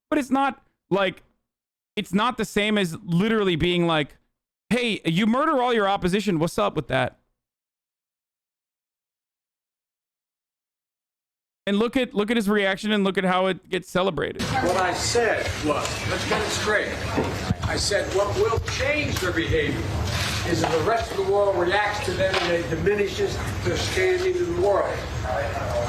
but it's not like, it's not the same as literally being like, hey, you murder all your opposition. What's up with that? And look at his reaction and look at how it gets celebrated. What I said was, let's get it straight. I said what will change their behavior is if the rest of the world reacts to them and it diminishes their standing in the world.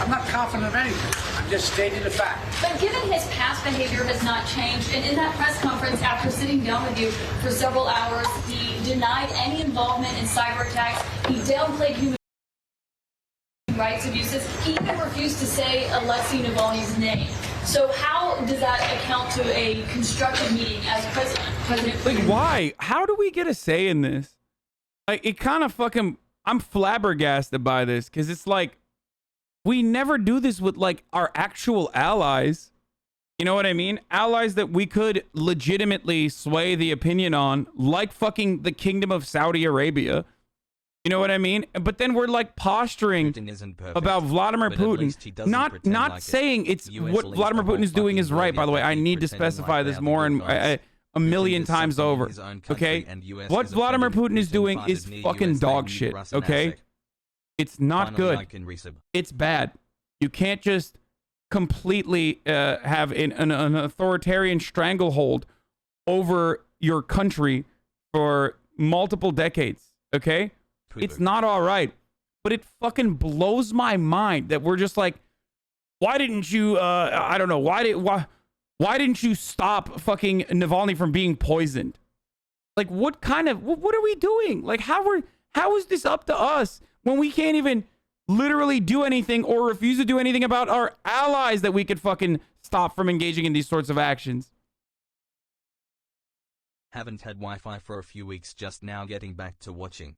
I'm not confident of anything. I'm just stating the fact. But given his past behavior has not changed, and in that press conference after sitting down with you for several hours, he denied any involvement in cyber attacks. He downplayed human rights abuses. He even refused to say Alexei Navalny's name. So how does that account to a constructive meeting as President? Like, why? How do we get a say in this? Like, it kind of fucking, I'm flabbergasted by this, because it's like, we never do this with like our actual allies. You know what I mean? Allies that we could legitimately sway the opinion on, like fucking the Kingdom of Saudi Arabia. You know what I mean? But then we're like posturing about Vladimir Putin, not saying it's what Vladimir Putin is doing is right. By the way, I need to specify this more and a million times over. Okay, what Vladimir Putin is doing is fucking dog shit. Okay, it's not good. It's bad. You can't just completely have an authoritarian stranglehold over your country for multiple decades. Okay. It's not all right, but it fucking blows my mind that we're just like, why didn't you, I don't know, why didn't you stop fucking Navalny from being poisoned? Like, what are we doing? Like, how is this up to us when we can't even literally do anything or refuse to do anything about our allies that we could fucking stop from engaging in these sorts of actions? Haven't had Wi-Fi for a few weeks, just now getting back to watching.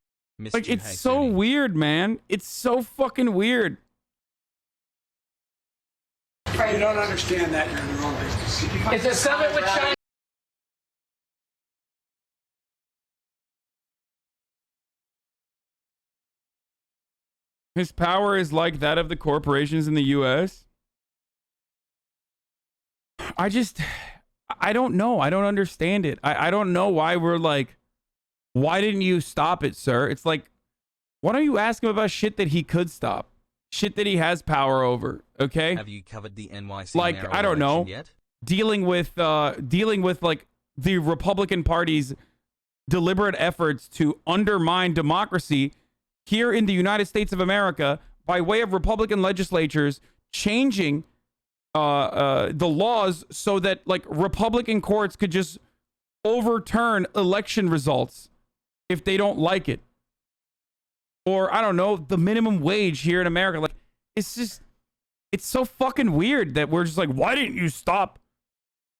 Like, it's so weird, man. It's so fucking weird. If you don't understand that, you're in the wrong business. It's a summit with China. His power is like that of the corporations in the U.S. I don't know. I don't understand it. I don't know why we're like, why didn't you stop it, sir? It's like, why don't you ask him about shit that he could stop? Shit that he has power over, okay? Have you covered the NYC like, I don't know, yet? dealing with like the Republican Party's deliberate efforts to undermine democracy here in the United States of America by way of Republican legislatures changing the laws so that like Republican courts could just overturn election results if they don't like it. Or, I don't know, the minimum wage here in America. Like, it's just, it's so fucking weird that we're just like, why didn't you stop?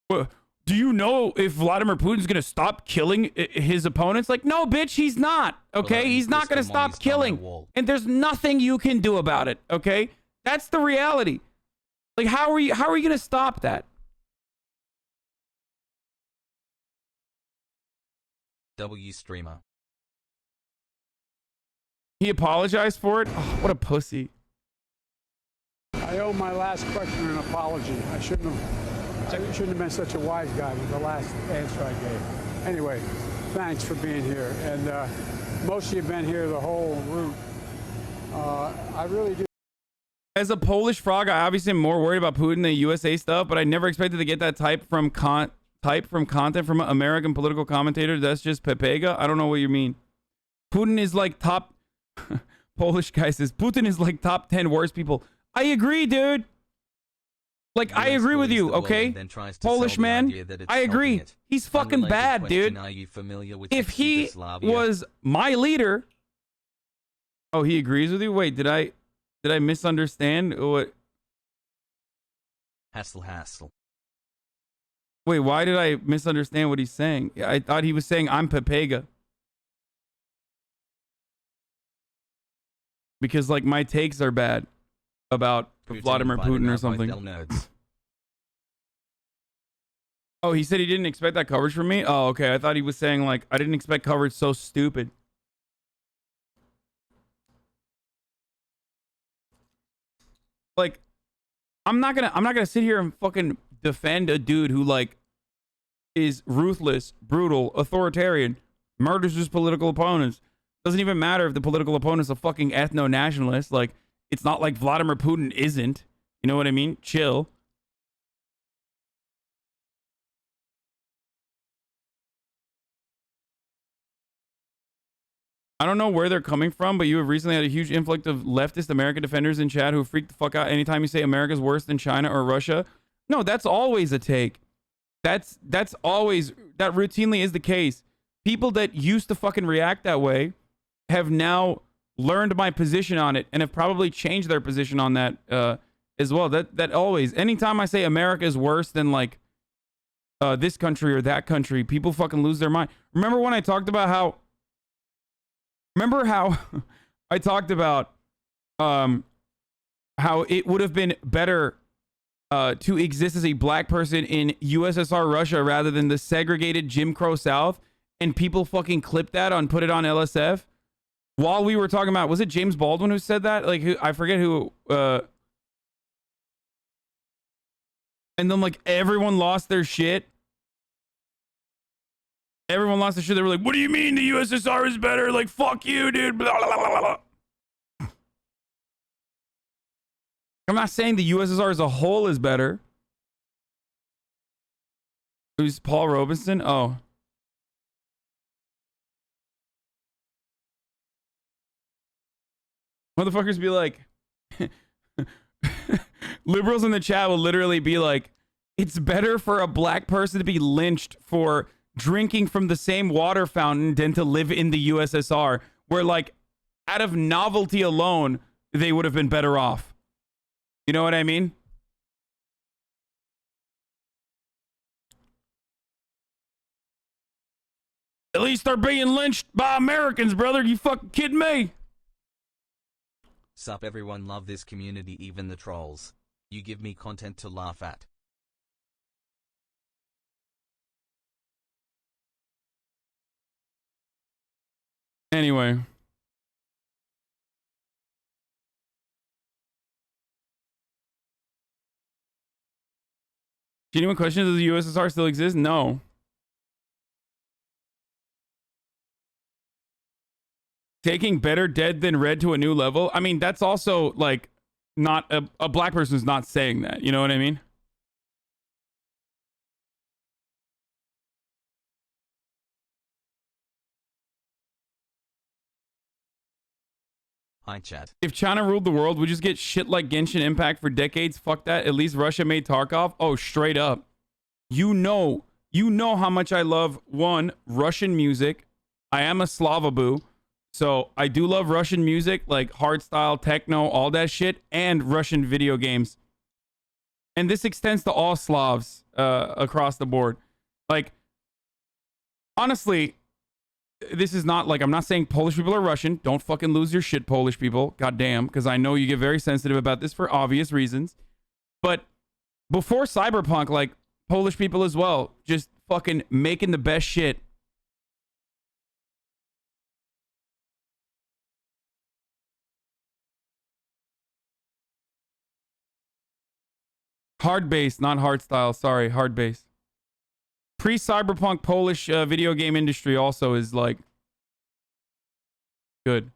Do you know if Vladimir Putin's going to stop killing his opponents? Like, no, bitch, he's not. Okay? He's not going to stop killing. And there's nothing you can do about it. Okay? That's the reality. Like, how are you going to stop that? W streamer. He apologized for it? Oh, what a pussy. I owe my last question an apology. I shouldn't have been such a wise guy with the last answer I gave. Anyway, thanks for being here. And most of you have been here the whole route. I really do. As a Polish frog, I obviously am more worried about Putin than USA stuff, but I never expected to get that type from content from an American political commentator. That's just Pepega. I don't know what you mean. Putin is like top... Polish guy says, Putin is like top 10 worst people. I agree, dude. Like, I agree with you, okay? Polish man, I agree. He's fucking bad, dude. If he was my leader... Oh, he agrees with you? Wait, did I misunderstand? What? Hassle. Wait, why did I misunderstand what he's saying? I thought he was saying I'm Pepega. Because, like, my takes are bad about Vladimir Putin or something. Oh, he said he didn't expect that coverage from me? Oh, okay. I thought he was saying, like, I didn't expect coverage so stupid. Like, I'm not gonna sit here and fucking defend a dude who like is ruthless, brutal, authoritarian, murders his political opponents. Doesn't even matter if the political opponent's a fucking ethno-nationalist. Like, it's not like Vladimir Putin isn't. You know what I mean? Chill. I don't know where they're coming from, but you have recently had a huge influx of leftist American defenders in chat who freak the fuck out anytime you say America's worse than China or Russia. No, that's always a take. That's always, that routinely is the case. People that used to fucking react that way have now learned my position on it and have probably changed their position on that as well. That always, anytime I say America is worse than like this country or that country, people fucking lose their mind. Remember when I talked about how I talked about how it would have been better to exist as a black person in USSR Russia rather than the segregated Jim Crow South, and people fucking clipped that on, put it on LSF while we were talking about, was it James Baldwin who said that? Like, who, I forget who, and then like everyone lost their shit. Everyone lost their shit. They were like, what do you mean the USSR is better? Like, fuck you, dude. Blah, blah, blah, blah. I'm not saying the USSR as a whole is better. Who's Paul Robeson? Oh. Motherfuckers be like, liberals in the chat will literally be like, it's better for a black person to be lynched for drinking from the same water fountain than to live in the USSR, where like out of novelty alone, they would have been better off. You know what I mean? At least they're being lynched by Americans, brother. You fucking kidding me? Sup everyone, love this community, even the trolls. You give me content to laugh at. Anyway. Genuine question, does the USSR still exist? No. Taking better dead than red to a new level? I mean, that's also like not a black person's not saying that. You know what I mean? Hi chat. If China ruled the world, we just get shit like Genshin Impact for decades. Fuck that. At least Russia made Tarkov. Oh, straight up. You know how much I love, one, Russian music. I am a Slavaboo. So I do love Russian music, like hardstyle, techno, all that shit, and Russian video games. And this extends to all Slavs across the board. Like, honestly, this is not like, I'm not saying Polish people are Russian. Don't fucking lose your shit, Polish people. Goddamn, because I know you get very sensitive about this for obvious reasons. But before Cyberpunk, like, Polish people as well, just fucking making the best shit. Hard bass, not hard style. Sorry, hard bass. Pre-Cyberpunk Polish video game industry also is like good.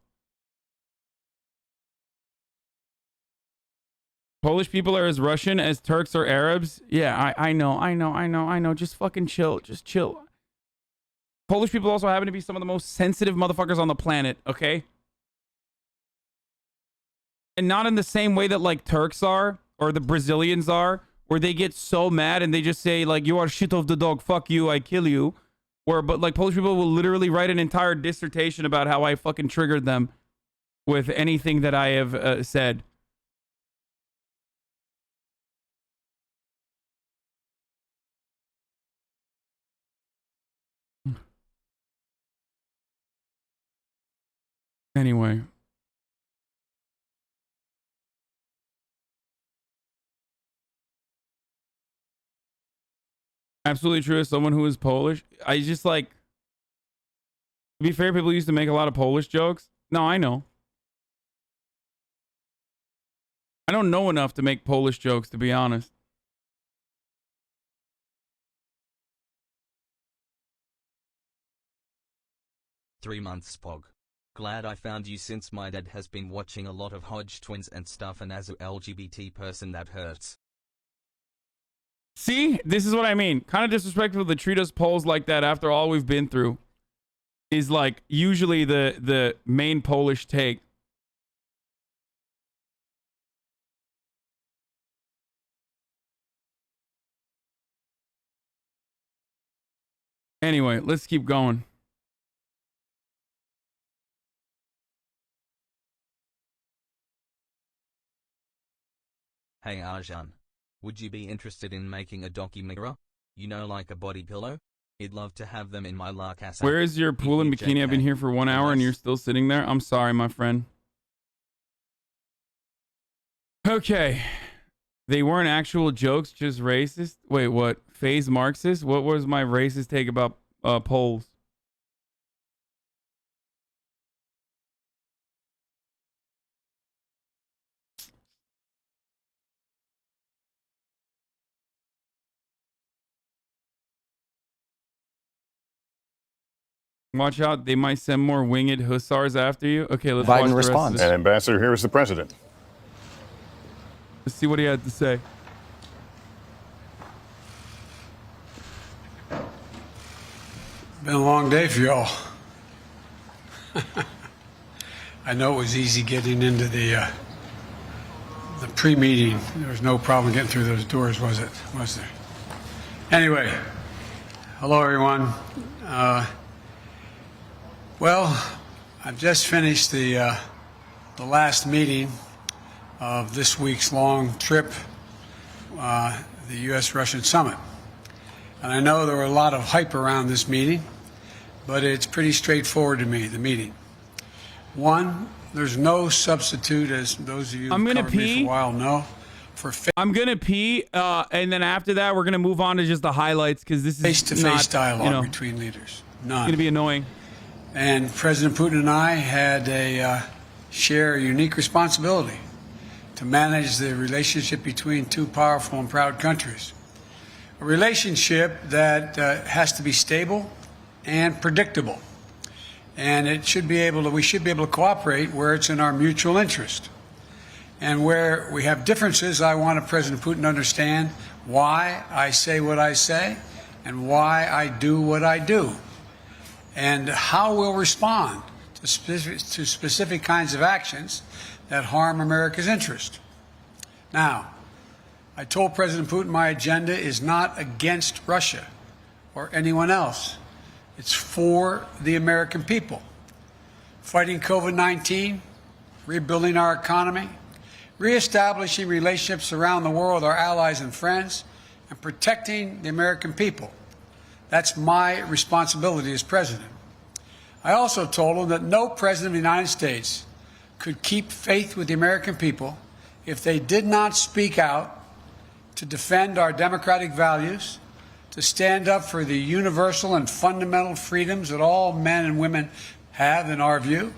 Polish people are as Russian as Turks or Arabs. Yeah, I know. Just fucking chill. Just chill. Polish people also happen to be some of the most sensitive motherfuckers on the planet, okay? And not in the same way that like Turks are or the Brazilians are, where they get so mad and they just say like, you are shit of the dog, fuck you, I kill you. But like Polish people will literally write an entire dissertation about how I fucking triggered them with anything that I have said. Anyway. Absolutely true. As someone who is Polish, I just like, to be fair, people used to make a lot of Polish jokes. No, I know. I don't know enough to make Polish jokes, to be honest. 3 months, Pog. Glad I found you since my dad has been watching a lot of Hodge twins and stuff, and as a LGBT person that hurts. See, this is what I mean. Kind of disrespectful to treat us Poles like that after all we've been through is like usually the main Polish take. Anyway, let's keep going. Hey Arjan. Would you be interested in making a docu-mirror? You know, like a body pillow? I'd love to have them in my La Casa. Where is your pool and bikini? I've been here for 1 hour and you're still sitting there. I'm sorry, my friend. Okay. They weren't actual jokes, just racist. Wait, what? Phase Marxist? What was my racist take about Poles? Watch out, they might send more winged hussars after you. Okay, let's watch the rest of this. And Ambassador, here is the president. Let's see what he had to say. Been a long day for y'all. I know it was easy getting into the pre-meeting. There was no problem getting through those doors, was it? Was there? Anyway, hello everyone. Well, I've just finished the last meeting of this week's long trip, the U.S.-Russian summit. And I know there were a lot of hype around this meeting, but it's pretty straightforward to me, the meeting. One, there's no substitute, as those of you who've covered me for a while know, for I'm going to pee, and then after that, we're going to move on to just the highlights, because this is face-to-face dialogue between leaders. None. It's going to be annoying. And President Putin and I had share a unique responsibility to manage the relationship between two powerful and proud countries. A relationship that has to be stable and predictable. And we should be able to cooperate where it's in our mutual interest. And where we have differences, I want President Putin to understand why I say what I say and why I do what I do, and how we'll respond to specific kinds of actions that harm America's interest. Now, I told President Putin my agenda is not against Russia or anyone else. It's for the American people. Fighting COVID-19, rebuilding our economy, reestablishing relationships around the world with our allies and friends, and protecting the American people. That's my responsibility as president. I also told him that no president of the United States could keep faith with the American people if they did not speak out to defend our democratic values, to stand up for the universal and fundamental freedoms that all men and women have, in our view.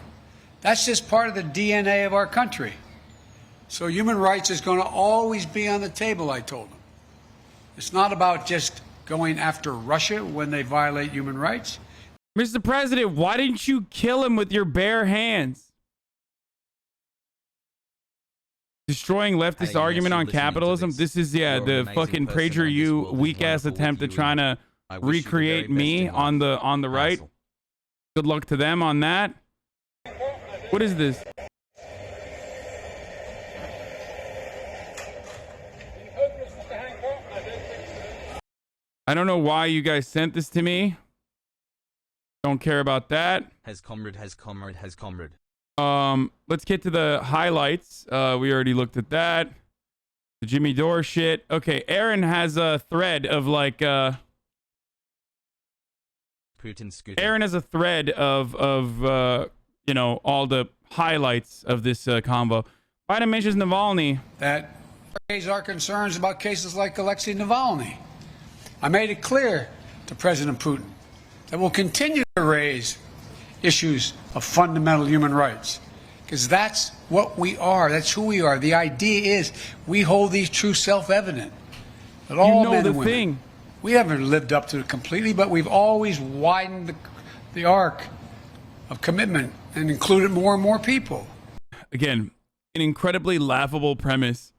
That's just part of the DNA of our country. So human rights is going to always be on the table, I told him. It's not about just going after Russia when they violate human rights. Mr. President, why didn't you kill him with your bare hands? Destroying leftist argument on capitalism. This is, the fucking PragerU weak-ass attempt at trying to recreate me on the right. Good luck to them on that. What is this? I don't know why you guys sent this to me. Don't care about that. Has comrade. Let's get to the highlights. We already looked at that. The Jimmy Dore shit. Okay, Aaron has a thread of like Putin Aaron has a thread of all the highlights of this convo. Biden mentions Navalny. That raise our concerns about cases like Alexei Navalny. I made it clear to President Putin that we'll continue to raise issues of fundamental human rights, because that's what we are. That's who we are. The idea is we hold these truths self-evident. That all men and women, we haven't lived up to it completely, but we've always widened the arc of commitment and included more and more people. Again, an incredibly laughable premise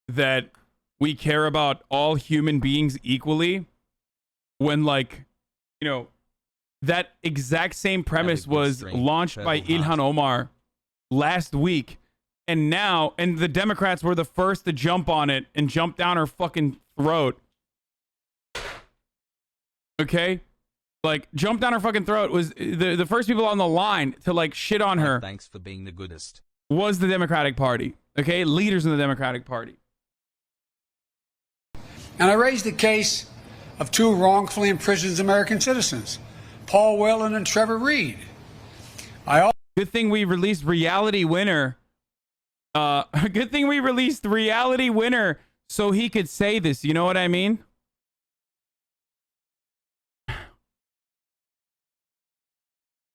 that we care about all human beings equally when, like, you know, that exact same premise was launched by Ilhan Omar last week. And now, and the Democrats were the first to jump on it and jump down her fucking throat. Okay? Like, jump down her fucking throat was the first people on the line to, like, shit on her. Thanks for being the goodest. Was the Democratic Party. Okay? Leaders in the Democratic Party. And I raised the case of two wrongfully imprisoned American citizens, Paul Whelan and Trevor Reed. Good thing we released Reality Winner. Good thing we released Reality Winner so he could say this. You know what I mean?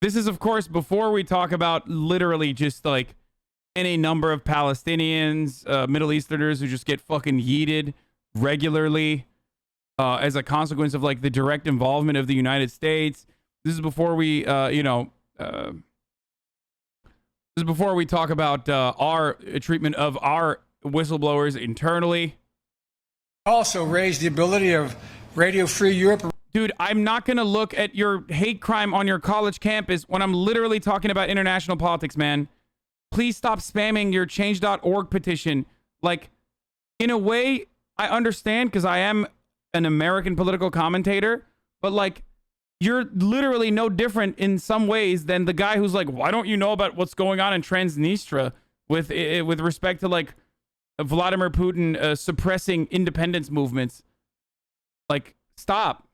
This is, of course, before we talk about literally just like any number of Palestinians, Middle Easterners who just get fucking yeeted regularly as a consequence of like the direct involvement of the United States. This is before we, this is before we talk about our treatment of our whistleblowers internally. Also raised the ability of Radio Free Europe. Dude, I'm not going to look at your hate crime on your college campus when I'm literally talking about international politics, man. Please stop spamming your change.org petition. Like, in a way, I understand because I am an American political commentator, but like, you're literally no different in some ways than the guy who's like, why don't you know about what's going on in Transnistria with respect to like Vladimir Putin suppressing independence movements? Like, stop.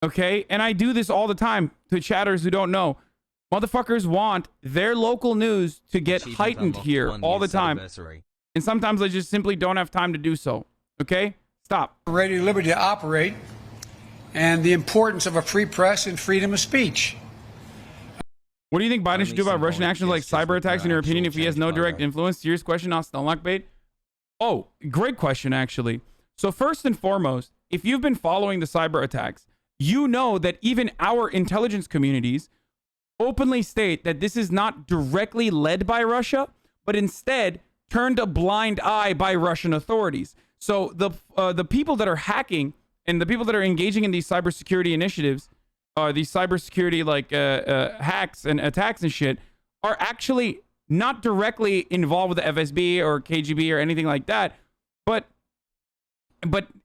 Okay? And I do this all the time to chatters who don't know. Motherfuckers want their local news to get heightened here all the time. And sometimes I just simply don't have time to do so. Okay? Stop. Radio Liberty to operate and the importance of a free press and freedom of speech. What do you think Biden should do about Russian actions like cyber attacks, in your opinion, if he has no direct influence? Serious question, not stomach bait. Oh, great question, actually. So first and foremost, if you've been following the cyber attacks, you know that even our intelligence communities openly state that this is not directly led by Russia, but instead turned a blind eye by Russian authorities. So the people that are hacking and the people that are engaging in these cybersecurity initiatives, these cybersecurity like hacks and attacks and shit, are actually not directly involved with the FSB or KGB or anything like that, but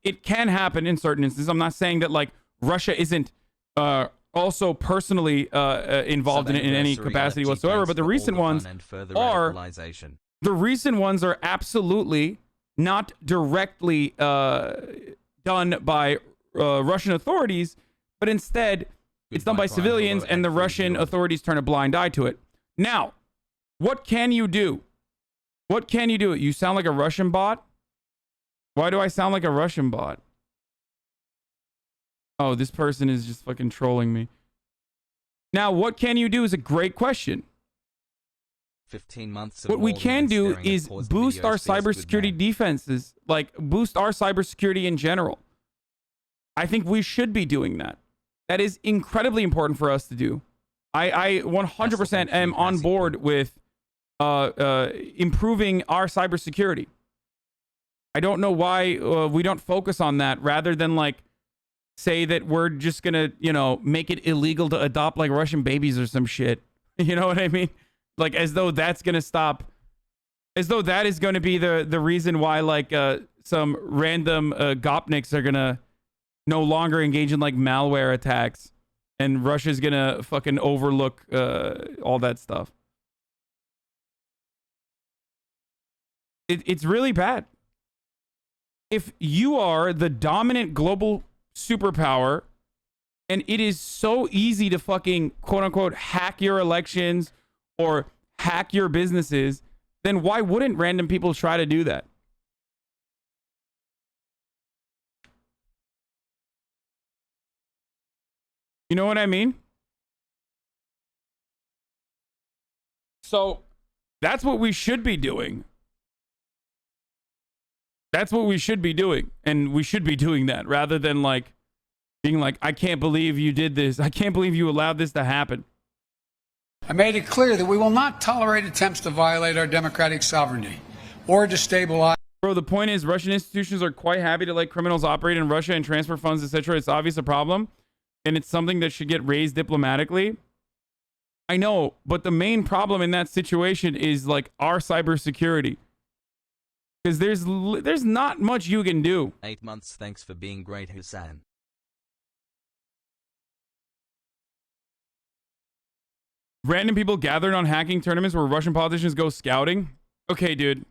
it can happen in certain instances. I'm not saying that like Russia isn't also personally involved in any capacity whatsoever, but the recent ones are absolutely not directly done by Russian authorities, but instead it's done by civilians, and the Russian authorities turn a blind eye to it. Now, what can you do? What can you do? You sound like a Russian bot? Why do I sound like a Russian bot? Oh, this person is just fucking trolling me. Now, what can you do is a great question. 15 months what we can do is boost our cybersecurity defenses, like boost our cybersecurity in general. I think we should be doing that. That is incredibly important for us to do. I 100% am on board with improving our cybersecurity. I don't know why we don't focus on that rather than like say that we're just gonna, you know, make it illegal to adopt like Russian babies or some shit. You know what I mean? Like as though that's gonna stop, as though that is gonna be the reason why like some random gopniks are gonna no longer engage in like malware attacks and Russia's gonna fucking overlook all that stuff. It's really bad. If you are the dominant global superpower and it is so easy to fucking quote unquote hack your elections or hack your businesses, then why wouldn't random people try to do that? You know what I mean? So that's what we should be doing. That's what we should be doing. And we should be doing that rather than like, being like, I can't believe you did this. I can't believe you allowed this to happen. I made it clear that we will not tolerate attempts to violate our democratic sovereignty or destabilize. Bro, the point is Russian institutions are quite happy to let criminals operate in Russia and transfer funds, etc. It's obvious a problem, and it's something that should get raised diplomatically. I know, but the main problem in that situation is like our cybersecurity. Because there's not much you can do. 8 months. Thanks for being great, Hassan. Random people gathered on hacking tournaments where Russian politicians go scouting. Okay, dude.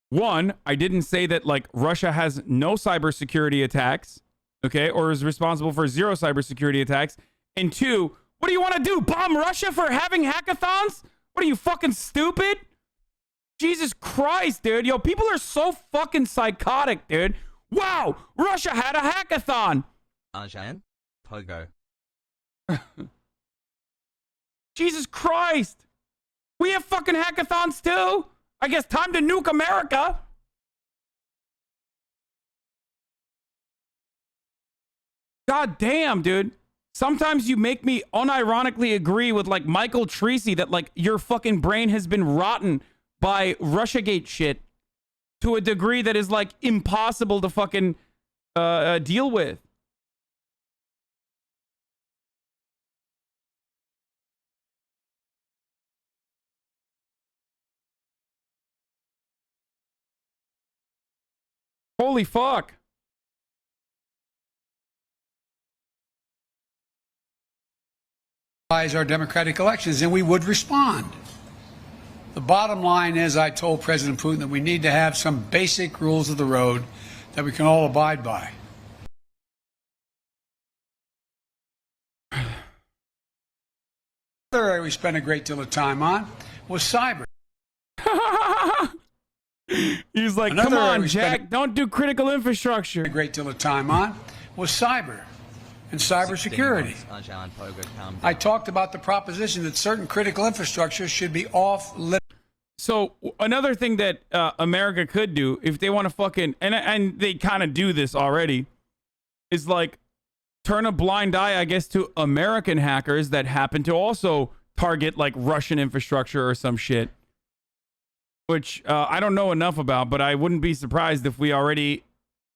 One, I didn't say that like Russia has no cybersecurity attacks, okay, or is responsible for 0 cybersecurity attacks. And two, what do you want to do? Bomb Russia for having hackathons? What are you, fucking stupid? Jesus Christ, dude. Yo, people are so fucking psychotic, dude. Wow, Russia had a hackathon. Arjan? Pogo. Jesus Christ. We have fucking hackathons too? I guess time to nuke America. God damn, dude. Sometimes you make me unironically agree with like Michael Treacy that like your fucking brain has been rotten by Russiagate shit to a degree that is like impossible to fucking deal with. Holy fuck. Our democratic elections, and we would respond. The bottom line is, I told President Putin that we need to have some basic rules of the road that we can all abide by. Another area we spent a great deal of time on was cyber. He's like, Another come area on, we Jack, don't do critical infrastructure. A great deal of time on was cyber and cybersecurity. I talked about the proposition that certain critical infrastructure should be off limits. So another thing that America could do if they want to fucking, and they kind of do this already, is like turn a blind eye, I guess, to American hackers that happen to also target like Russian infrastructure or some shit. Which I don't know enough about, but I wouldn't be surprised if we already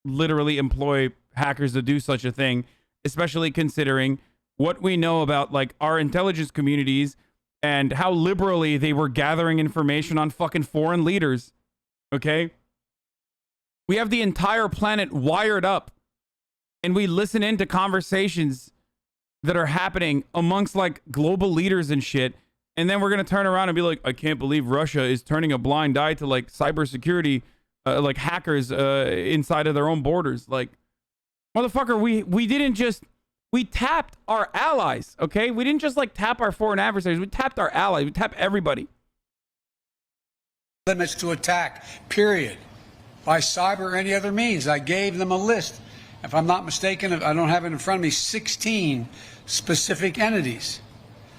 literally employ hackers to do such a thing, especially considering what we know about like our intelligence communities and how liberally they were gathering information on fucking foreign leaders. Okay? We have the entire planet wired up, and we listen into conversations that are happening amongst like global leaders and shit. And then we're going to turn around and be like, I can't believe Russia is turning a blind eye to like cybersecurity, like hackers inside of their own borders. Like, motherfucker, we didn't just, we tapped our allies, okay? We didn't just like tap our foreign adversaries. We tapped our allies. We tapped everybody. Limits to attack, period. By cyber or any other means. I gave them a list. If I'm not mistaken, I don't have it in front of me, 16 specific entities.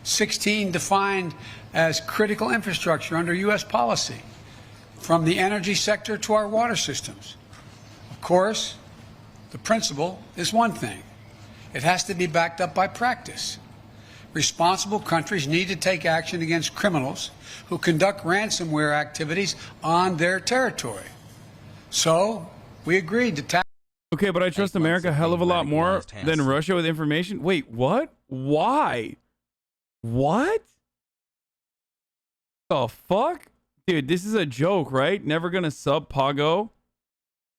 16 defined as critical infrastructure under U.S. policy, from the energy sector to our water systems. Of course, the principle is one thing. It has to be backed up by practice. Responsible countries need to take action against criminals who conduct ransomware activities on their territory. So, we agreed to tap. Okay, but I trust America a hell of a lot more than Russia with information. Wait, what? Why? What? The fuck? Dude, this is a joke, right? Never gonna sub Pago.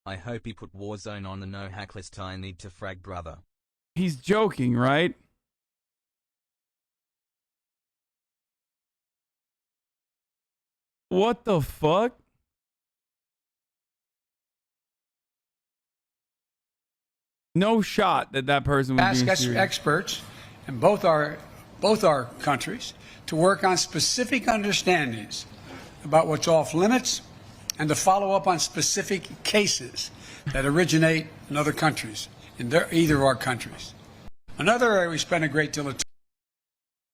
I hope he put Warzone on the no hack list. I need to frag, brother. He's joking, right? What the fuck? No shot that that person would be Ask experts in both our countries to work on specific understandings about what's off limits and to follow up on specific cases that originate in other countries, in either of our countries. Another area we spend a great deal of time.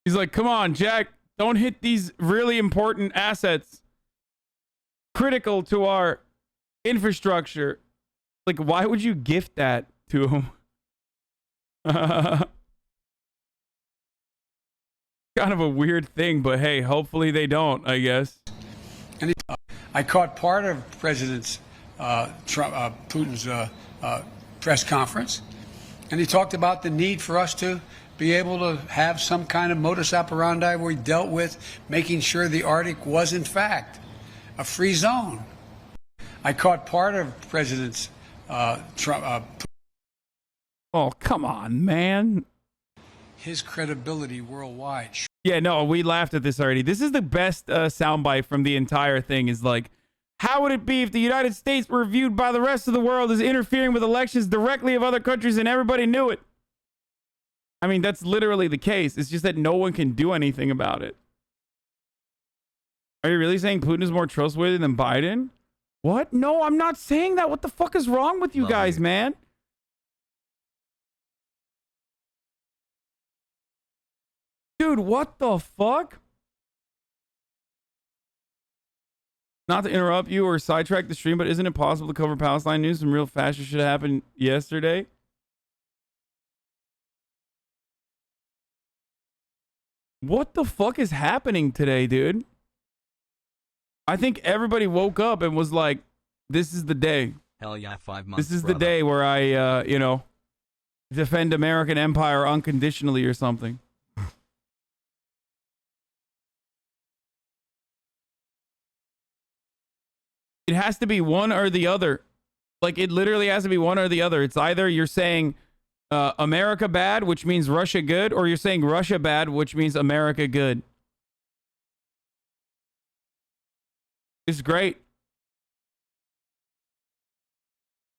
He's like, come on, Jack, don't hit these really important assets critical to our infrastructure. Like, why would you gift that to him? Kind of a weird thing, but hey, hopefully they don't, I guess. And I caught part of President Putin's press conference, and he talked about the need for us to be able to have some kind of modus operandi where we dealt with making sure the Arctic was, in fact, a free zone. I caught part of President Oh, come on, man. his credibility worldwide. Yeah, no, we laughed at this already. This is the best soundbite from the entire thing is like, how would it be if the United States were viewed by the rest of the world as interfering with elections directly of other countries and everybody knew it? I mean, that's literally the case. It's just that no one can do anything about it. Are you really saying Putin is more trustworthy than Biden? What? No, I'm not saying that. What the fuck is wrong with you guys, man? Dude, what the fuck? Not to interrupt you or sidetrack the stream, but isn't it possible to cover Palestine news? Some real fascist shit happened yesterday. What the fuck is happening today, dude? I think everybody woke up and was like, this is the day. Hell yeah, 5 months. This is the day where I, you know, defend American empire unconditionally or something. It has to be one or the other. Like, it literally has to be one or the other. It's either you're saying America bad, which means Russia good, or you're saying Russia bad, which means America good. It's great.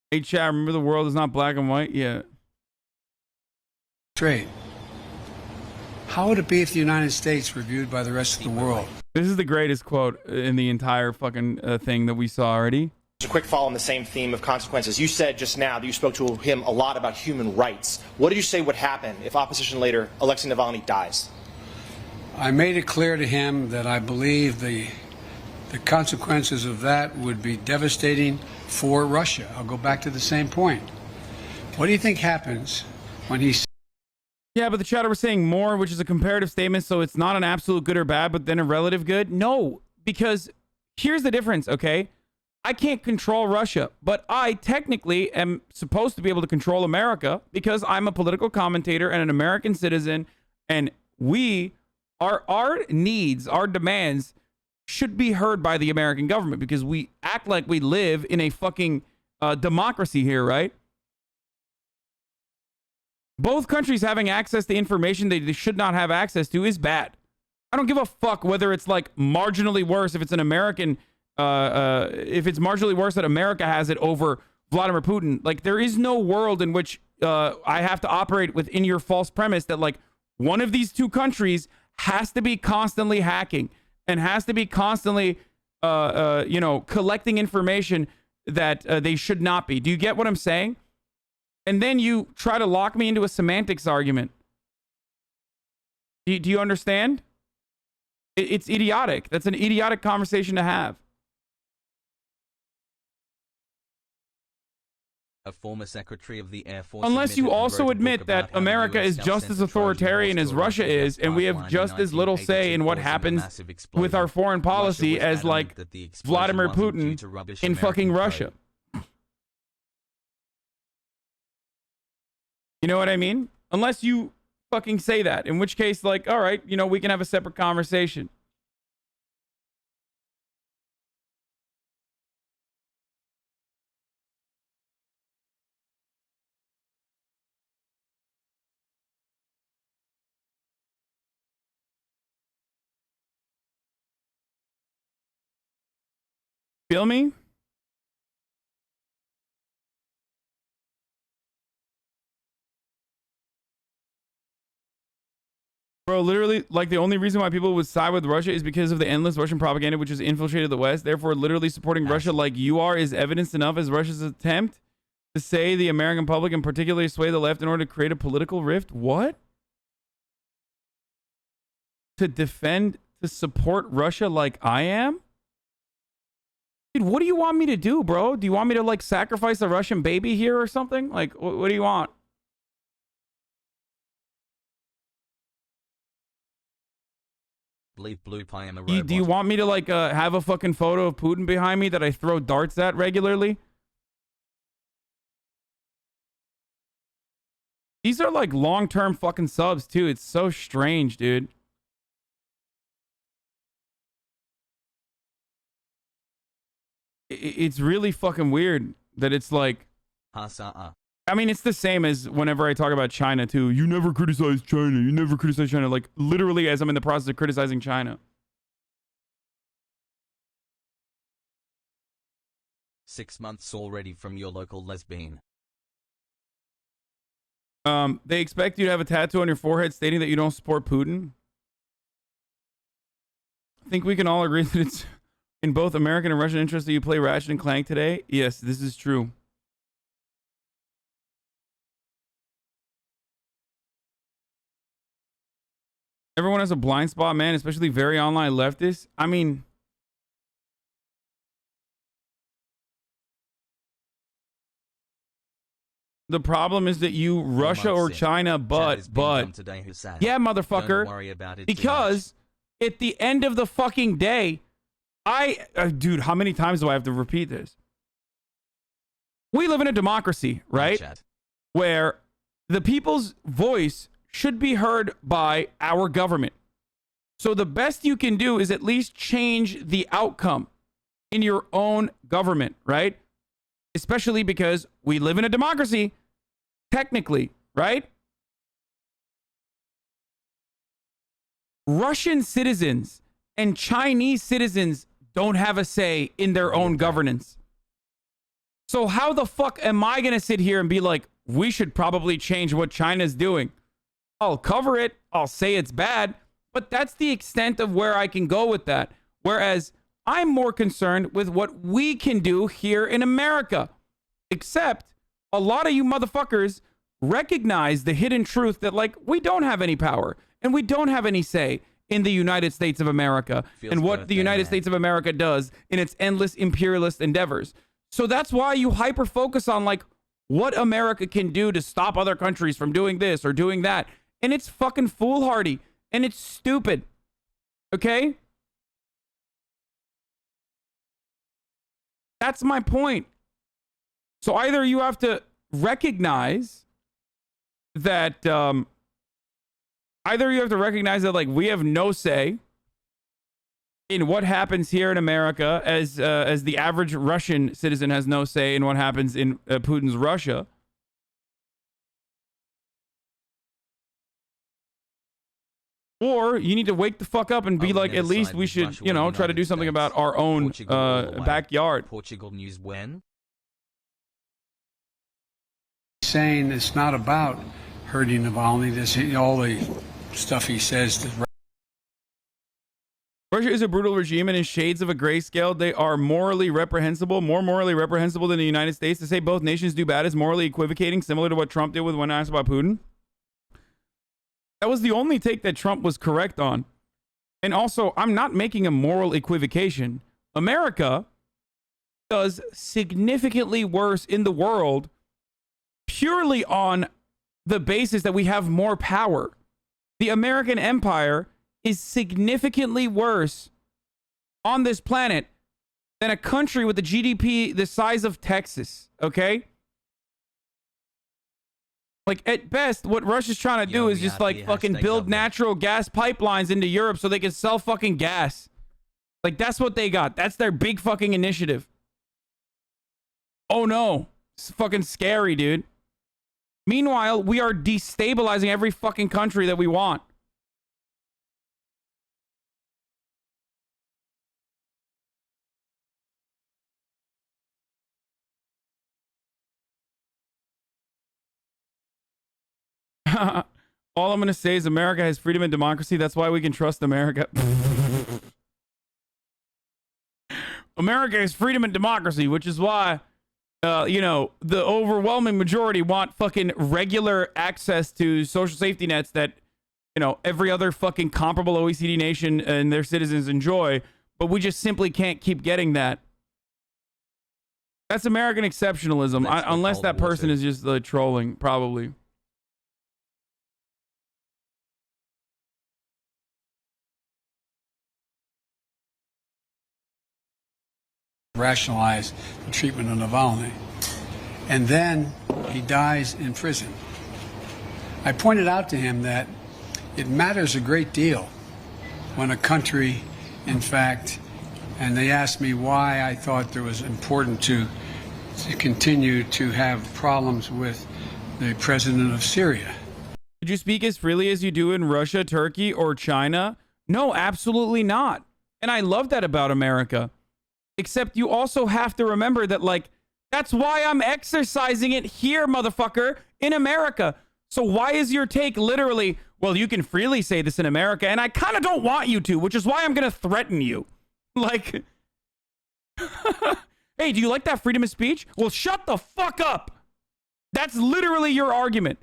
Hey, chat, remember the world is not black and white? Yeah. Trade. How would it be if the United States were viewed by the rest of the world? This is the greatest quote in the entire fucking thing that we saw already. Just a quick follow on the same theme of consequences. You said just now that you spoke to him a lot about human rights. What did you say would happen if opposition leader Alexei Navalny dies? I made it clear to him that I believe the consequences of that would be devastating for Russia. I'll go back to the same point. What do you think happens when he... Yeah, but the chatter was saying more, which is a comparative statement, so it's not an absolute good or bad, but then a relative good. No, because here's the difference, okay? I can't control Russia, but I technically am supposed to be able to control America because I'm a political commentator and an American citizen, and our needs, our demands should be heard by the American government because we act like we live in a fucking democracy here, right? Both countries having access to information they should not have access to is bad. I don't give a fuck whether it's like marginally worse if it's an American, if it's marginally worse that America has it over Vladimir Putin. Like, there is no world in which I have to operate within your false premise that like one of these two countries has to be constantly hacking and has to be constantly, you know, collecting information that they should not be. Do you get what I'm saying? And then you try to lock me into a semantics argument. Do you understand? It's idiotic. That's an idiotic conversation to have. A former secretary of the Air Force. Unless you also admit that America is just as authoritarian as Russia is, and we have just as little say in what happens with our foreign policy as, like, Vladimir Putin in fucking Russia. You know what I mean? Unless you fucking say that, in which case, like, all right, you know, we can have a separate conversation. Feel me? Bro, literally, like, the only reason why people would side with Russia is because of the endless Russian propaganda which has infiltrated the West. Therefore, literally supporting Russia like you are is evidence enough as Russia's attempt to say the American public and particularly sway the left in order to create a political rift. What? To support Russia like I am? Dude, what do you want me to do, bro? Do you want me to, like, sacrifice a Russian baby here or something? Like, what do you want? Bleep bloop, I am a Do robot. you want me to like have a fucking photo of Putin behind me that I throw darts at regularly? These are like long-term fucking subs too. It's so strange, dude. It's really fucking weird that it's like, I mean, it's the same as whenever I talk about China too. You never criticize China. You never criticize China. Like literally as I'm in the process of criticizing China. 6 months already from your local lesbian. They expect you to have a tattoo on your forehead stating that you don't support Putin. I think we can all agree that it's in both American and Russian interest that you play Ratchet and Clank today. Yes, this is true. Everyone has a blind spot, man, especially very online leftists. I mean, the problem is that you Russia or China, but yeah, motherfucker. Don't worry about it because at the end of the fucking day, dude, how many times do I have to repeat this? We live in a democracy, right? Where the people's voice should be heard by our government. So the best you can do is at least change the outcome in your own government, right? Especially because we live in a democracy, technically, right? Russian citizens and Chinese citizens don't have a say in their own governance. So how the fuck am I going to sit here and be like, we should probably change what China's doing? I'll cover it. I'll say it's bad. But that's the extent of where I can go with that. Whereas I'm more concerned with what we can do here in America. Except a lot of you motherfuckers recognize the hidden truth that, like, we don't have any power and we don't have any say in the United States of America and what the United States of America does in its endless imperialist endeavors. So that's why you hyper focus on, like, what America can do to stop other countries from doing this or doing that. And it's fucking foolhardy and it's stupid. Okay? That's my point. So either you have to recognize that, like, we have no say in what happens here in America, as the average Russian citizen has no say in what happens in Putin's Russia. Or you need to wake the fuck up and be like, at least we should, you know, try to do something about our own backyard. Portugal news when? Saying it's not about hurting Navalny. This, all the stuff he says. Russia is a brutal regime, and in shades of a grayscale, they are morally reprehensible, more morally reprehensible than the United States. To say both nations do bad is morally equivocating, similar to what Trump did with when asked about Putin. That was the only take that Trump was correct on. And also, I'm not making a moral equivocation. America does significantly worse in the world purely on the basis that we have more power. The American empire is significantly worse on this planet than a country with a GDP the size of Texas, okay? Like, at best, what Russia's trying to do is just, like, fucking build natural gas pipelines into Europe so they can sell fucking gas. Like, that's what they got. That's their big fucking initiative. Oh, no. It's fucking scary, dude. Meanwhile, we are destabilizing every fucking country that we want. All I'm going to say is America has freedom and democracy. That's why we can trust America. America has freedom and democracy, which is why, you know, the overwhelming majority want fucking regular access to social safety nets that, you know, every other fucking comparable OECD nation and their citizens enjoy. But we just simply can't keep getting that. That's American exceptionalism, unless that person is just trolling, probably. rationalize the treatment of Navalny. And then he dies in prison. I pointed out to him that it matters a great deal when a country, in fact, and they asked me why I thought it was important to continue to have problems with the president of Syria. Would you speak as freely as you do in Russia, Turkey, or China? No, absolutely not. And I love that about America. Except you also have to remember that, like, that's why I'm exercising it here, motherfucker, in America. So why is your take literally, well, you can freely say this in America, and I kind of don't want you to, which is why I'm going to threaten you. Like, hey, do you like that freedom of speech? Well, shut the fuck up. That's literally your argument.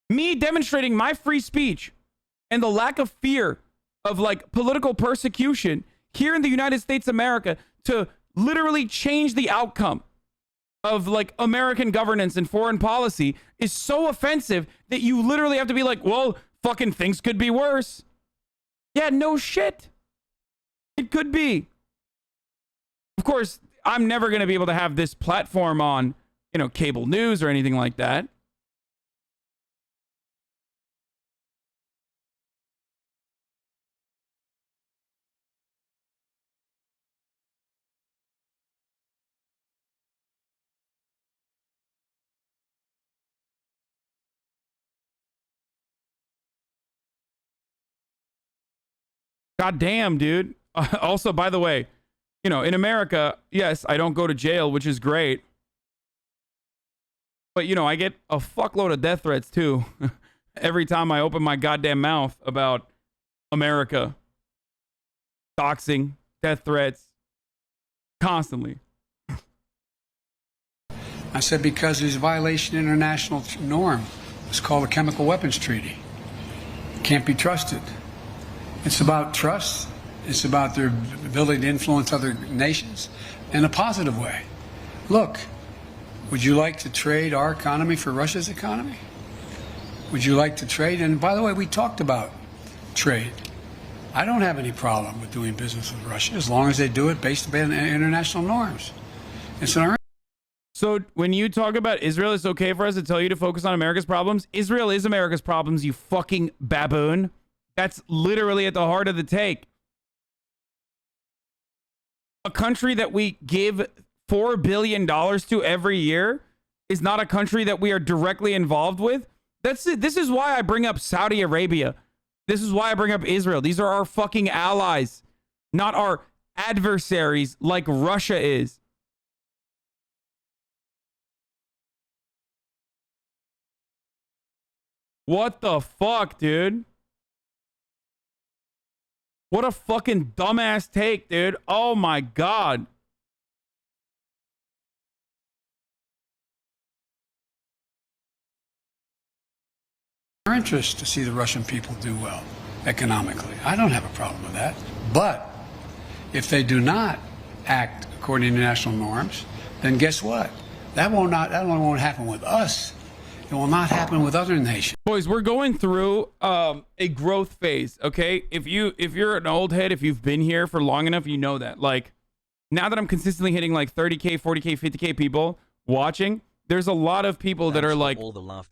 Me demonstrating my free speech and the lack of fear of, like, political persecution here in the United States of America to literally change the outcome of, like, American governance and foreign policy is so offensive that you literally have to be like, well, fucking things could be worse. Yeah, no shit. It could be. Of course, I'm never going to be able to have this platform on, you know, cable news or anything like that. God damn, dude. Also, by the way, you know, in America, yes, I don't go to jail, which is great. But, you know, I get a fuckload of death threats, too. Every time I open my goddamn mouth about America. Doxing, death threats, constantly. I said because there's a violation of international norm. It's called the Chemical Weapons Treaty. Can't be trusted. It's about trust. It's about their ability to influence other nations in a positive way. Look, would you like to trade our economy for Russia's economy? Would you like to trade? And by the way, we talked about trade. I don't have any problem with doing business with Russia as long as they do it based on international norms. It's in our. So when you talk about Israel, it's okay for us to tell you to focus on America's problems. Israel is America's problems, you fucking baboon. That's literally at the heart of the take. A country that we give $4 billion to every year is not a country that we are directly involved with. That's it. This is why I bring up Saudi Arabia. This is why I bring up Israel. These are our fucking allies, not our adversaries like Russia is. What the fuck, dude? What a fucking dumbass take, dude. Oh my God. Our interest to see the Russian people do well economically. I don't have a problem with that. But if they do not act according to international norms, then guess what? That won't happen with us. It will not happen with other nations. Boys, we're going through a growth phase, okay? If you're an old head, if you've been here for long enough, you know that. Like, now that I'm consistently hitting like 30K, 40K, 50K people watching, there's a lot of people that are like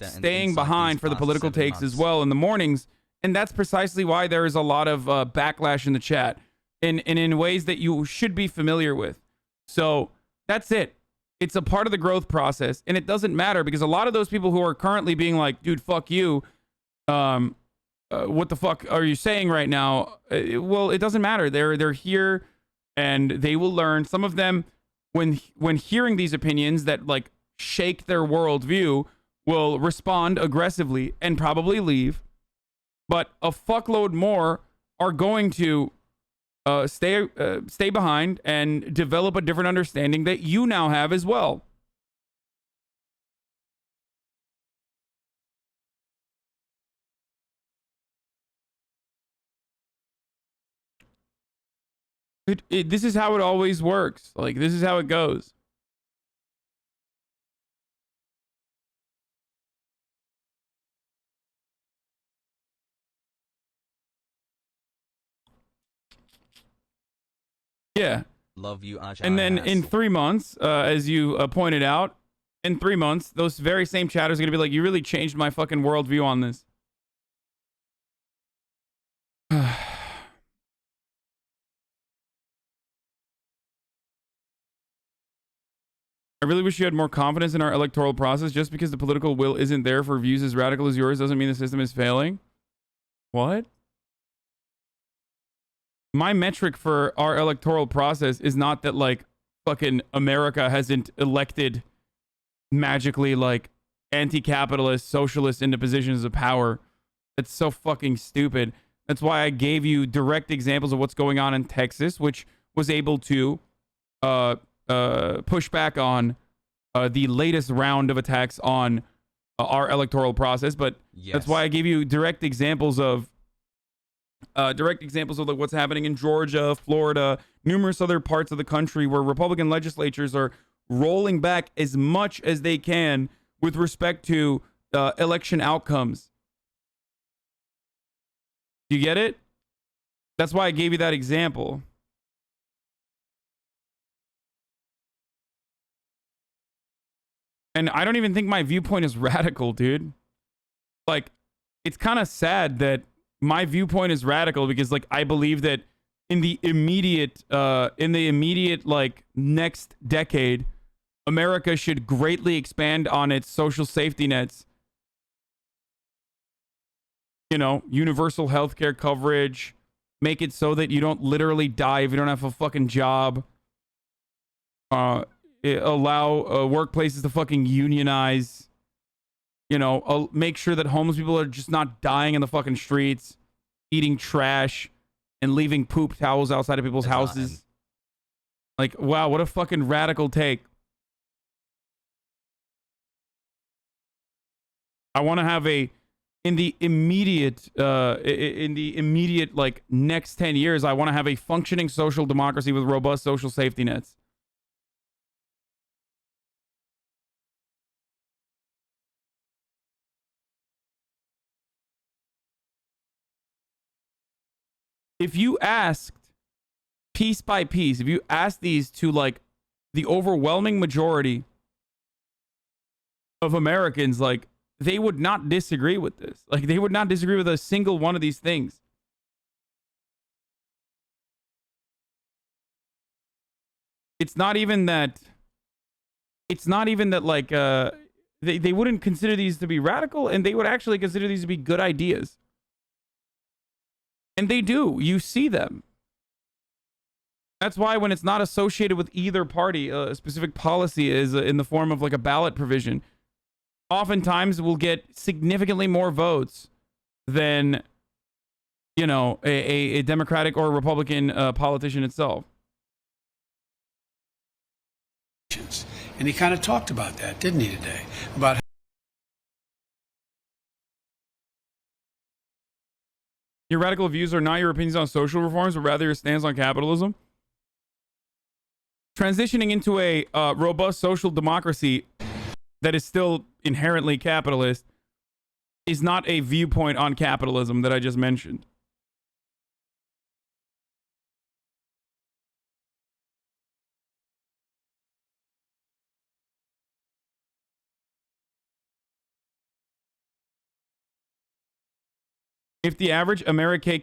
staying behind for the political takes as well in the mornings. And that's precisely why there is a lot of backlash in the chat and in ways that you should be familiar with. So that's it. It's a part of the growth process, and it doesn't matter because a lot of those people who are currently being like, dude, fuck you. What the fuck are you saying right now? Well, it doesn't matter. They're here and they will learn. Some of them, when hearing these opinions that like shake their worldview, will respond aggressively and probably leave. But a fuckload more are going to stay behind and develop a different understanding that you now have as well. This is how it always works. Like, this is how it goes. Yeah. Love you, Aj. And then in 3 months, as you pointed out, in 3 months, those very same chatters are going to be like, you really changed my fucking worldview on this. I really wish you had more confidence in our electoral process. Just because the political will isn't there for views as radical as yours doesn't mean the system is failing. What? My metric for our electoral process is not that, like, fucking America hasn't elected magically, like, anti-capitalist socialists into positions of power. That's so fucking stupid. That's why I gave you direct examples of what's going on in Texas, which was able to push back on the latest round of attacks on our electoral process. But that's why I gave you direct examples of like what's happening in Georgia, Florida, numerous other parts of the country where Republican legislatures are rolling back as much as they can with respect to election outcomes. Do you get it? That's why I gave you that example. And I don't even think my viewpoint is radical, dude. Like, it's kind of sad that my viewpoint is radical because, like, I believe that in the immediate like next decade, America should greatly expand on its social safety nets. You know, universal healthcare coverage, make it so that you don't literally die if you don't have a fucking job. Allow workplaces to fucking unionize. You know, make sure that homeless people are just not dying in the fucking streets, eating trash, and leaving poop towels outside of people's houses. Like, wow, what a fucking radical take. I want to have in the immediate like next 10 years, I want to have a functioning social democracy with robust social safety nets. If you asked piece by piece, if you asked these to like the overwhelming majority of Americans, like, they would not disagree with this. Like, they would not disagree with a single one of these things. It's not even that like they wouldn't consider these to be radical, and they would actually consider these to be good ideas. And they do. You see them. That's why when it's not associated with either party, a specific policy is in the form of like a ballot provision, oftentimes we'll get significantly more votes than, you know, a Democratic or a Republican politician itself. And he kind of talked about that, didn't he, today? About your radical views are not your opinions on social reforms, but rather your stance on capitalism. Transitioning into a robust social democracy that is still inherently capitalist is not a viewpoint on capitalism that I just mentioned. If the average American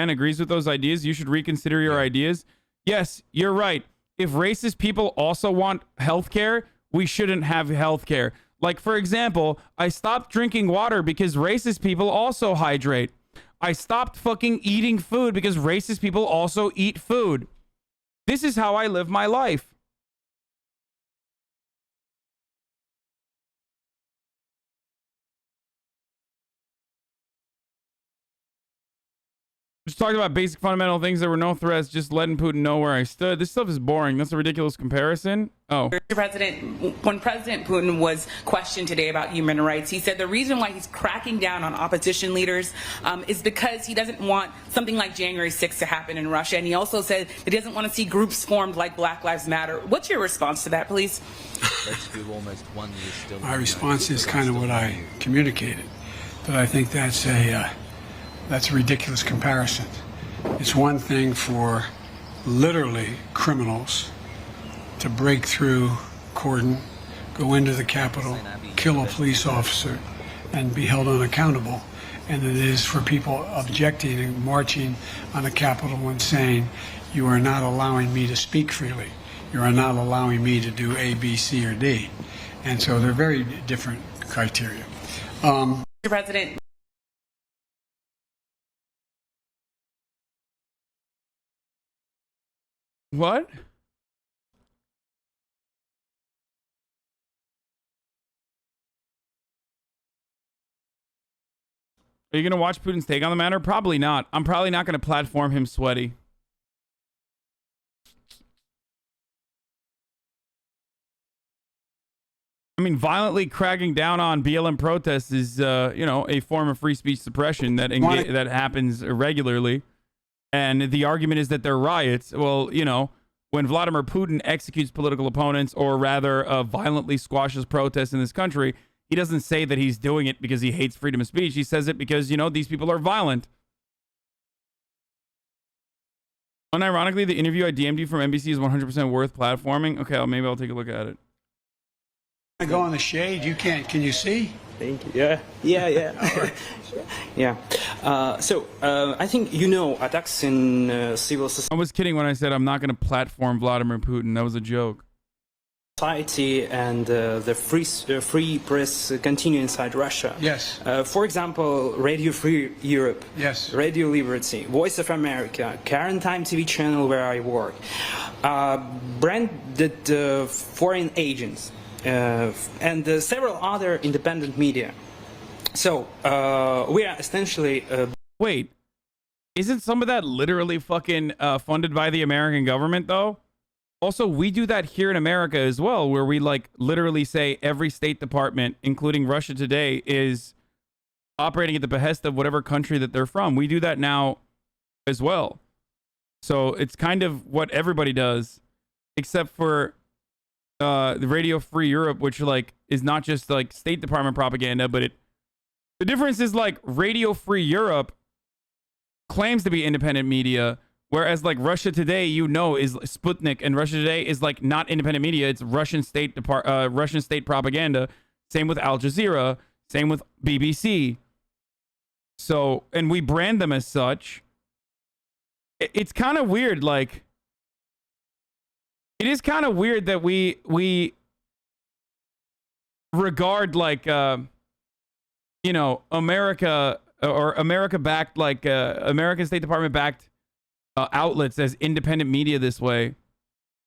agrees with those ideas, you should reconsider your ideas. Yes, you're right. If racist people also want healthcare, we shouldn't have healthcare. Like, for example, I stopped drinking water because racist people also hydrate. I stopped fucking eating food because racist people also eat food. This is how I live my life. Just talking about basic fundamental things. There were no threats, just letting Putin know where I stood. This stuff is boring. That's a ridiculous comparison. Oh. When President Putin was questioned today about human rights, he said the reason why he's cracking down on opposition leaders is because he doesn't want something like January 6th to happen in Russia. And he also said that he doesn't want to see groups formed like Black Lives Matter. What's your response to that, please? Let's do almost 1 year still. My response is kind of what I communicated, but I think that's a ridiculous comparison. It's one thing for literally criminals to break through cordon, go into the Capitol, kill a police officer, and be held unaccountable. And it is for people objecting and marching on the Capitol and saying, you are not allowing me to speak freely. You are not allowing me to do A, B, C, or D. And so they're very different criteria. Mr. President. What? Are you going to watch Putin's take on the matter? Probably not. I'm probably not going to platform him sweaty. I mean, violently cracking down on BLM protests is, you know, a form of free speech suppression that that happens regularly. And the argument is that they're riots. Well, you know, when Vladimir Putin executes political opponents, or rather violently squashes protests in this country, he doesn't say that he's doing it because he hates freedom of speech. He says it because, you know, these people are violent. Unironically, the interview I DM'd you from NBC is 100% worth platforming. Okay, maybe I'll take a look at it. I go in the shade. You can't. Can you see? Thank you. Yeah. Yeah. I think, you know, attacks in civil society. I was kidding when I said I'm not going to platform Vladimir Putin. That was a joke. And the free press continue inside Russia. Yes. For example, Radio Free Europe. Yes. Radio Liberty, Voice of America, Current Time TV channel where I work, branded foreign agents, and several other independent media. So we are essentially. Wait, isn't some of that literally fucking funded by the American government though? Also, we do that here in America as well, where we like literally say every State Department, including Russia Today, is operating at the behest of whatever country that they're from. We do that now as well. So it's kind of what everybody does, except for the Radio Free Europe, which like is not just like State Department propaganda, but the difference is like Radio Free Europe claims to be independent media, whereas like Russia Today, you know, is Sputnik, and Russia Today is like not independent media. It's Russian state propaganda. Same with Al Jazeera. Same with BBC. So, and we brand them as such. It's kind of weird. Like, it is kind of weird that we regard like you know, America or America-backed, like American State Department-backed outlets as independent media this way,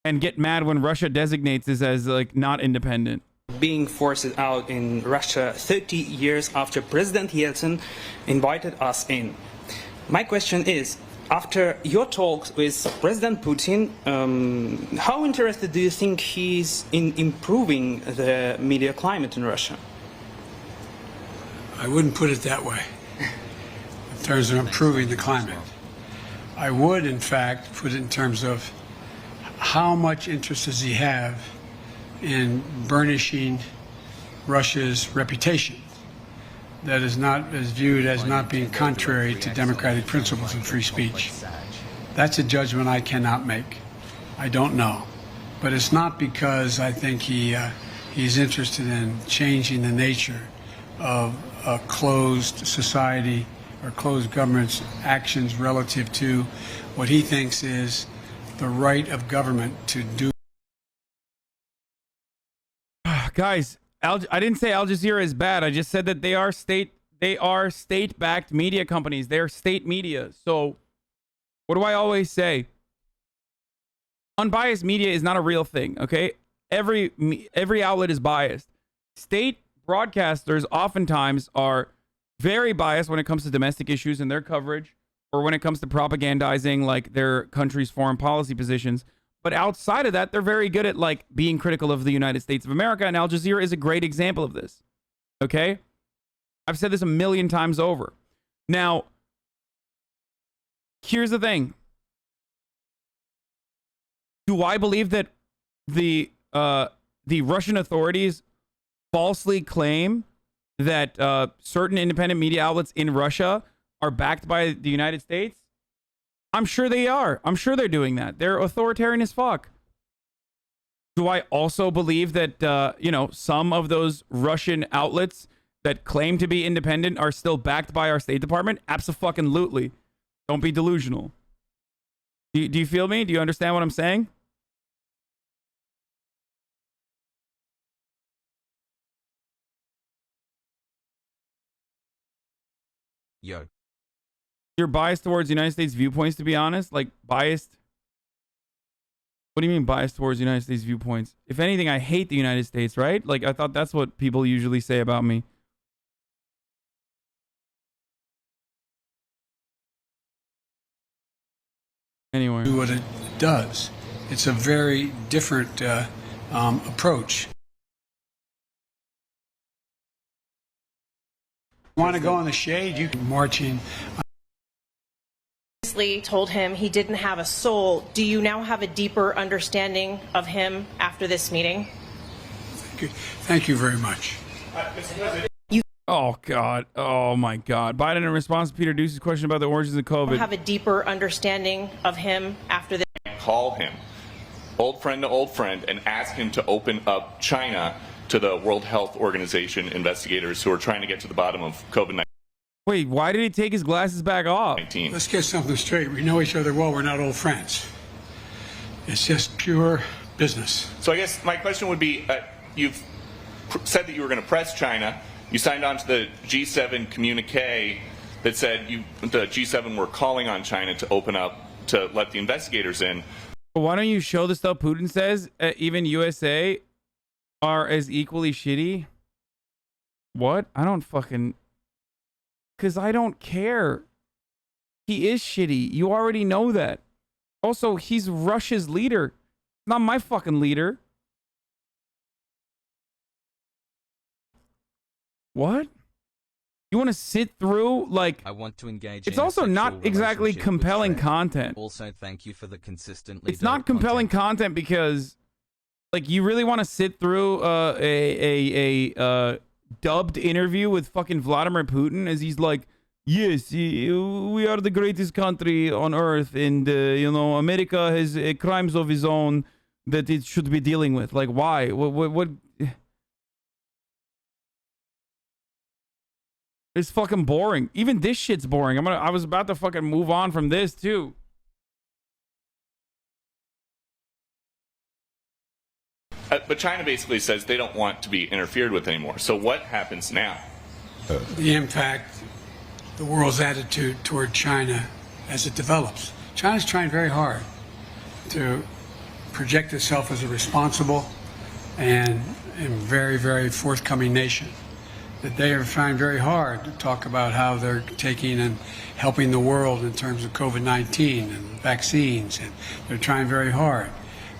and get mad when Russia designates this as like not independent. Being forced out in Russia 30 years after President Yeltsin invited us in. My question is, after your talks with President Putin, how interested do you think he's in improving the media climate in Russia? I wouldn't put it that way, in terms of improving the climate. I would, in fact, put it in terms of how much interest does he have in burnishing Russia's reputation that is viewed as not being contrary to democratic principles and free speech. That's a judgment I cannot make. I don't know. But it's not because I think he's interested in changing the nature of a closed society or closed government's actions relative to what he thinks is the right of government to do. Guys, I didn't say Al Jazeera is bad. I just said that they are state-backed media companies. They are state media. So what do I always say? Unbiased media is not a real thing, okay? Every outlet is biased. State broadcasters oftentimes are very biased when it comes to domestic issues in their coverage, or when it comes to propagandizing like their country's foreign policy positions. But outside of that, they're very good at like being critical of the United States of America, and Al Jazeera is a great example of this. Okay? I've said this a million times over. Now, here's the thing. Do I believe that the Russian authorities falsely claim that certain independent media outlets in Russia are backed by the United States? I'm sure they are. I'm sure they're doing that. They're authoritarian as fuck. Do I also believe that, you know, some of those Russian outlets that claim to be independent are still backed by our State Department? Abso-fucking-lutely. Don't be delusional. Do you feel me? Do you understand what I'm saying? Yo. You're biased towards United States viewpoints, to be honest? Like, biased? What do you mean biased towards United States viewpoints? If anything, I hate the United States, right? Like, I thought that's what people usually say about me. Anyway. Do what it does. It's a very different approach. Want to go in the shade? You can march in. Told him he didn't have a soul. Do you now have a deeper understanding of him after this meeting? Thank you very much. Oh, God. Oh, my God. Biden, in response to Peter Deuce's question about the origins of COVID. Have a deeper understanding of him after this. Call him, old friend to old friend, and ask him to open up China to the World Health Organization investigators who are trying to get to the bottom of COVID-19. Wait, why did he take his glasses back off? Let's get something straight. We know each other well. We're not old friends. It's just pure business. So I guess my question would be, you've said that you were going to press China. You signed on to the G7 communique that said the G7 were calling on China to open up, to let the investigators in. Why don't you show the stuff Putin says? Even USA are as equally shitty. What? I don't fucking... Because I don't care. He is shitty. You already know that. Also, he's Russia's leader. Not my fucking leader. What? You want to sit through, like... I want to engage. It's also not exactly compelling content. Also, thank you for the consistently... It's not compelling content because, like, you really want to sit through a dubbed interview with fucking Vladimir Putin as he's like, yes, we are the greatest country on earth, and you know, America has crimes of its own that it should be dealing with. Like, why? What? It's fucking boring. Even this shit's boring. I was about to fucking move on from this too. But China basically says they don't want to be interfered with anymore. So what happens now? The impact, the world's attitude toward China as it develops. China's trying very hard to project itself as a responsible and very, very forthcoming nation. That they are trying very hard to talk about how they're taking and helping the world in terms of COVID-19 and vaccines, and they're trying very hard.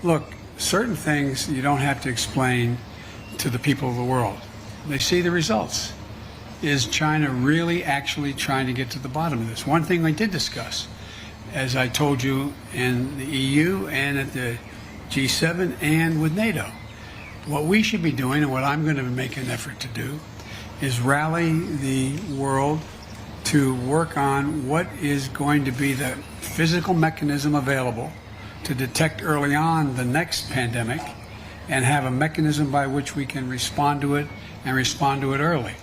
Look, certain things you don't have to explain to the people of the world. They see the results. Is China really actually trying to get to the bottom of this? One thing we did discuss, as I told you, in the EU and at the G7 and with NATO, what we should be doing, and what I'm going to make an effort to do, is rally the world to work on what is going to be the physical mechanism available to detect early on the next pandemic and have a mechanism by which we can respond to it and respond to it early.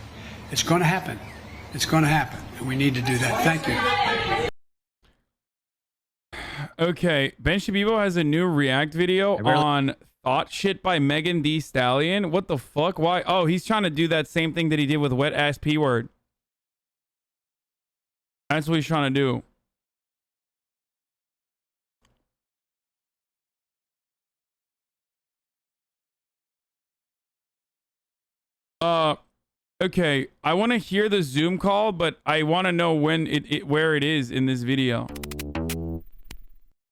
It's going to happen. It's going to happen. And we need to do that. Thank you. Okay. Ben Shabibo has a new React video on Thought Shit by Megan Thee Stallion. What the fuck? Why? Oh, he's trying to do that same thing that he did with Wet Ass P Word. That's what he's trying to do. Okay, I want to hear the Zoom call, but I want to know when where it is in this video.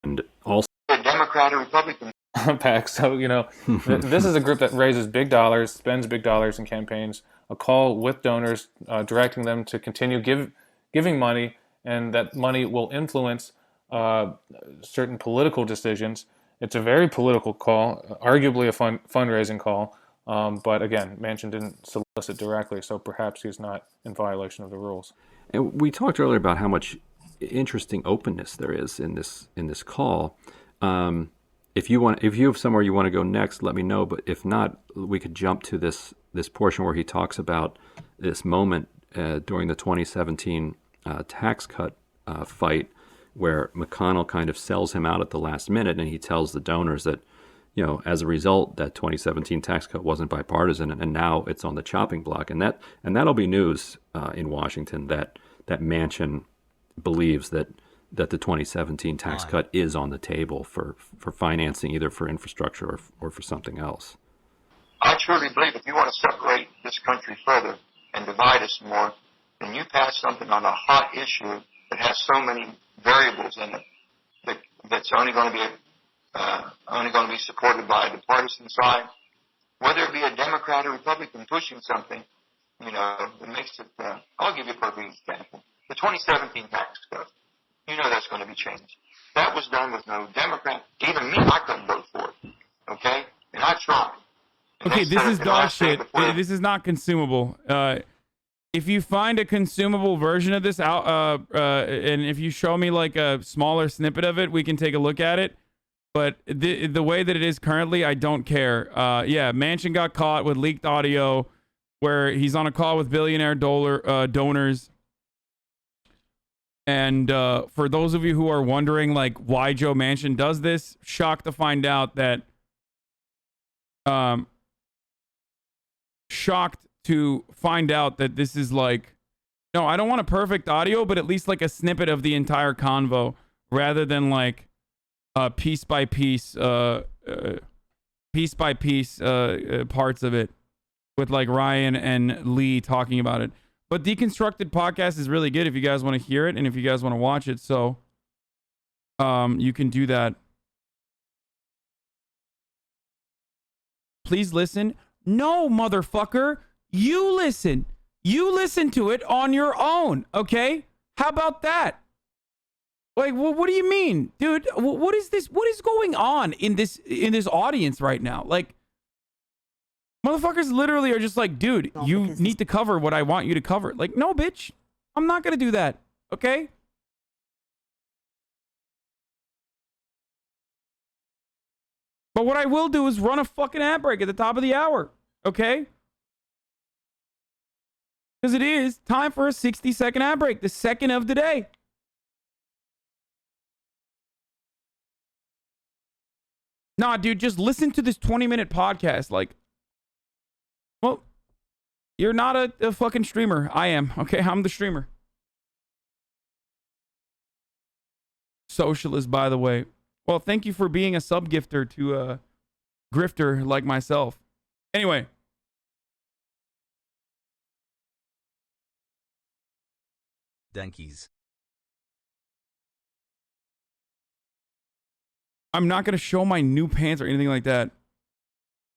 And also a Democrat or Republican. PAC. So, you know, this is a group that raises big dollars, spends big dollars in campaigns, a call with donors, directing them to continue giving money, and that money will influence certain political decisions. It's a very political call, arguably a fundraising call. But again, Manchin didn't solicit directly, so perhaps he's not in violation of the rules. And we talked earlier about how much interesting openness there is in this call. If you have somewhere you want to go next, let me know. But if not, we could jump to this portion where he talks about this moment during the 2017 tax cut fight, where McConnell kind of sells him out at the last minute, and he tells the donors that, as a result, that 2017 tax cut wasn't bipartisan, and now it's on the chopping block, and that'll be news in Washington that Manchin believes that the 2017 tax cut is on the table for financing, either for infrastructure or for something else. I truly believe if you want to separate this country further and divide us more, then you pass something on a hot issue that has so many variables in it that's only going to be supported by the partisan side, whether it be a Democrat or Republican pushing something, that makes it. I'll give you a perfect example: the 2017 tax cut. That's going to be changed. That was done with no Democrat. Even me, I couldn't vote for it. Okay, and I tried. Okay, this is dog shit. This is not consumable. If you find a consumable version of this out, and if you show me like a smaller snippet of it, we can take a look at it. But the way that it is currently, I don't care. Yeah, Manchin got caught with leaked audio where he's on a call with billionaire donors. And for those of you who are wondering, like, why Joe Manchin does this, shocked to find out that, this is like, no, I don't want a perfect audio, but at least like a snippet of the entire convo, rather than like piece by piece parts of it, with like Ryan and Lee talking about it. But Deconstructed Podcast is really good if you guys want to hear it and if you guys want to watch it. So you can do that. Please listen. No, motherfucker. You listen. You listen to it on your own. Okay? How about that? Like, what do you mean? Dude, what is this? What is going on in this audience right now? Like, motherfuckers literally are just like, dude, you need to cover what I want you to cover. Like, no, bitch. I'm not going to do that. Okay? But what I will do is run a fucking ad break at the top of the hour. Okay? Because it is time for a 60-second ad break. The second of the day. Nah, dude, just listen to this 20-minute podcast. Like, well, you're not a fucking streamer. I am. Okay, I'm the streamer. Socialist, by the way. Well, thank you for being a sub-gifter to a grifter like myself. Anyway. Dankies. I'm not going to show my new pants or anything like that.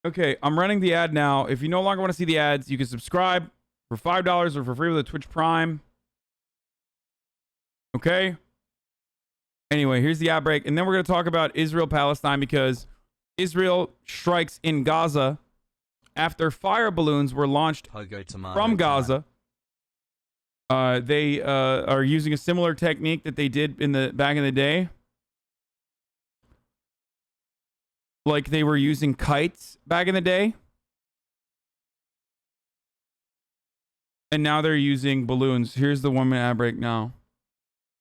Okay, I'm running the ad now. If you no longer want to see the ads, you can subscribe for $5 or for free with a Twitch Prime. Okay? Anyway, here's the ad break. And then we're going to talk about Israel-Palestine, because Israel strikes in Gaza after fire balloons were launched from Gaza. They are using a similar technique that they did back in the day. Like they were using kites back in the day. And now they're using balloons. Here's the 1-minute ad break now.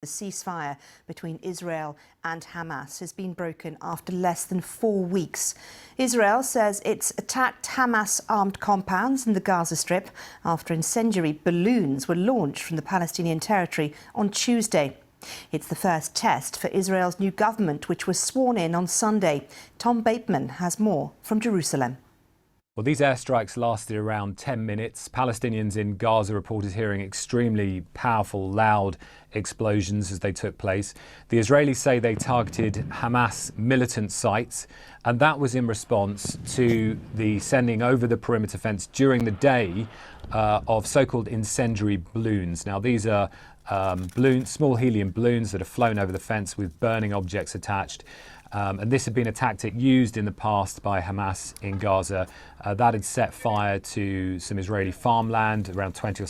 The ceasefire between Israel and Hamas has been broken after less than 4 weeks. Israel says it's attacked Hamas armed compounds in the Gaza Strip after incendiary balloons were launched from the Palestinian territory on Tuesday. It's the first test for Israel's new government, which was sworn in on Sunday. Tom Bateman has more from Jerusalem. Well, these airstrikes lasted around 10 minutes. Palestinians in Gaza reported hearing extremely powerful, loud explosions as they took place. The Israelis say they targeted Hamas militant sites, and that was in response to the sending over the perimeter fence during the day of so-called incendiary balloons. Now, these are small helium balloons that are flown over the fence with burning objects attached. And this had been a tactic used in the past by Hamas in Gaza. That had set fire to some Israeli farmland, around 20 or